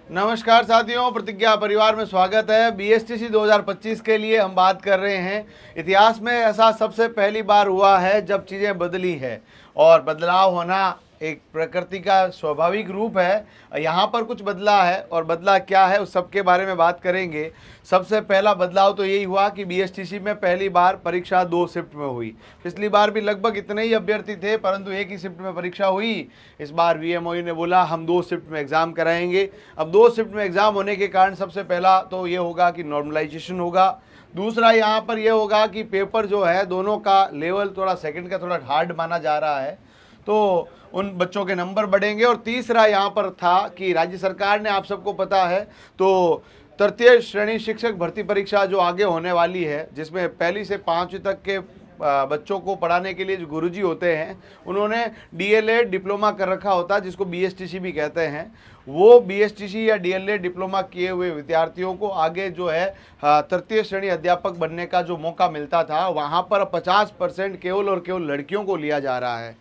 नमस्कार साथियों, प्रतिज्ञा परिवार में स्वागत है। बीएसटीसी 2025 के लिए हम बात कर रहे हैं। इतिहास में ऐसा सबसे पहली बार हुआ है जब चीज़ें बदली है और बदलाव होना एक प्रकृति का स्वाभाविक रूप है। यहाँ पर कुछ बदला है और बदला क्या है उस सब के बारे में बात करेंगे। सबसे पहला बदलाव तो यही हुआ कि बीएसटीसी में पहली बार परीक्षा 2 शिफ्ट में हुई। पिछली बार भी लगभग इतने ही अभ्यर्थी थे परंतु एक ही शिफ्ट में परीक्षा हुई। इस बार वीएमओयू ने बोला हम 2 शिफ्ट में एग्ज़ाम कराएंगे। अब 2 शिफ्ट में एग्ज़ाम होने के कारण सबसे पहला तो ये होगा कि नॉर्मलाइजेशन होगा। दूसरा यहाँ पर यह होगा कि पेपर जो है दोनों का लेवल थोड़ा सेकंड का थोड़ा हार्ड माना जा रहा है, तो उन बच्चों के नंबर बढ़ेंगे। और तीसरा यहाँ पर था कि राज्य सरकार ने, आप सबको पता है, तो तृतीय श्रेणी शिक्षक भर्ती परीक्षा जो आगे होने वाली है, जिसमें पहली से 5वीं तक के बच्चों को पढ़ाने के लिए जो गुरुजी होते हैं उन्होंने डीएलएड डिप्लोमा कर रखा होता है, जिसको बीएसटीसी भी कहते हैं। वो बीएसटीसी या डीएलएड डिप्लोमा किए हुए विद्यार्थियों को आगे जो है तृतीय श्रेणी अध्यापक बनने का जो मौका मिलता था, वहाँ पर 50% केवल और केवल लड़कियों को लिया जा रहा है,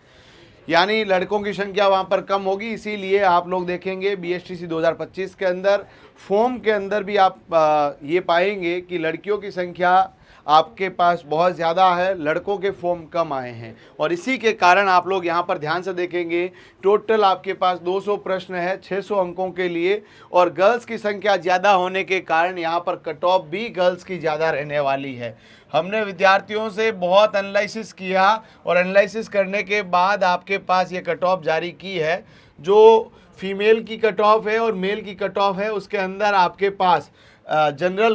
यानी लड़कों की संख्या वहाँ पर कम होगी। इसीलिए आप लोग देखेंगे बीएसटीसी 2025 के अंदर फॉर्म के अंदर भी आप ये पाएंगे कि लड़कियों की संख्या आपके पास बहुत ज़्यादा है, लड़कों के फॉर्म कम आए हैं। और इसी के कारण आप लोग यहाँ पर ध्यान से देखेंगे, टोटल आपके पास 200 प्रश्न है 600 अंकों के लिए, और गर्ल्स की संख्या ज़्यादा होने के कारण यहाँ पर कट ऑफ भी गर्ल्स की ज़्यादा रहने वाली है। हमने विद्यार्थियों से बहुत एनालिसिस किया और एनालिसिस करने के बाद आपके पास ये कट ऑफ जारी की है। जो फीमेल की कट ऑफ है और मेल की कट ऑफ है, उसके अंदर आपके पास जनरल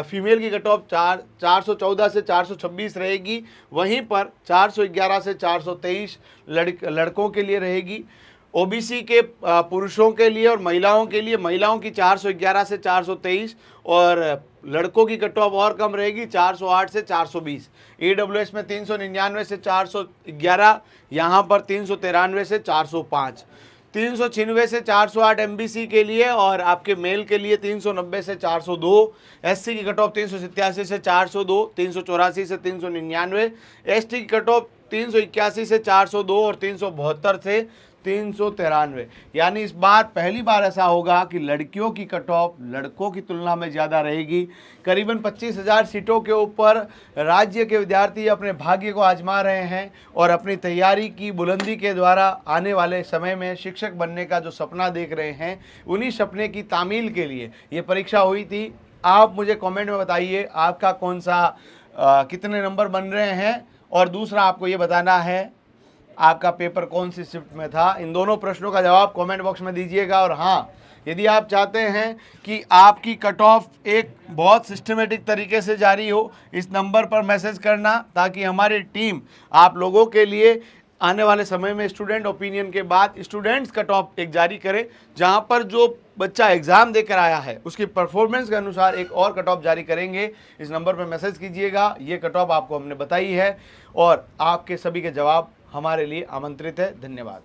फीमेल की कट ऑफ 414 से 426 रहेगी, वहीं पर 411 से 423 लड़कों के लिए रहेगी। ओबीसी के पुरुषों के लिए और महिलाओं के लिए, महिलाओं की 411 से 423 और लड़कों की कट ऑफ और कम रहेगी 408 से 420। ईडब्ल्यूएस में 399 से 411, यहाँ पर 393 से 405, 396 से 408 एमबीसी के लिए, और आपके मेल के लिए 390 से 402। एससी की कट ऑफ 387 से 402, 384 से 399। एसटी की कट ऑफ 381 से 402 और 372 से 393। यानी इस बार पहली बार ऐसा होगा कि लड़कियों की कट ऑफ लड़कों की तुलना में ज़्यादा रहेगी। करीबन 25,000 सीटों के ऊपर राज्य के विद्यार्थी अपने भाग्य को आजमा रहे हैं और अपनी तैयारी की बुलंदी के द्वारा आने वाले समय में शिक्षक बनने का जो सपना देख रहे हैं, उन्हीं सपने की तामील के लिए ये परीक्षा हुई थी। आप मुझे कमेंट में बताइए आपका कौन सा कितने नंबर बन रहे हैं, और दूसरा आपको ये बताना है आपका पेपर कौन सी शिफ्ट में था। इन दोनों प्रश्नों का जवाब कमेंट बॉक्स में दीजिएगा। और हाँ, यदि आप चाहते हैं कि आपकी कट ऑफ एक बहुत सिस्टमेटिक तरीके से जारी हो, इस नंबर पर मैसेज करना, ताकि हमारी टीम आप लोगों के लिए आने वाले समय में स्टूडेंट ओपिनियन के बाद स्टूडेंट्स कट ऑफ एक जारी करें, जहां पर जो बच्चा एग्ज़ाम देकर आया है उसकी परफॉर्मेंस के अनुसार एक और कट ऑफ जारी करेंगे। इस नंबर पर मैसेज कीजिएगा। ये कट ऑफ आपको हमने बताई है और आपके सभी के जवाब हमारे लिए आमंत्रित है। धन्यवाद।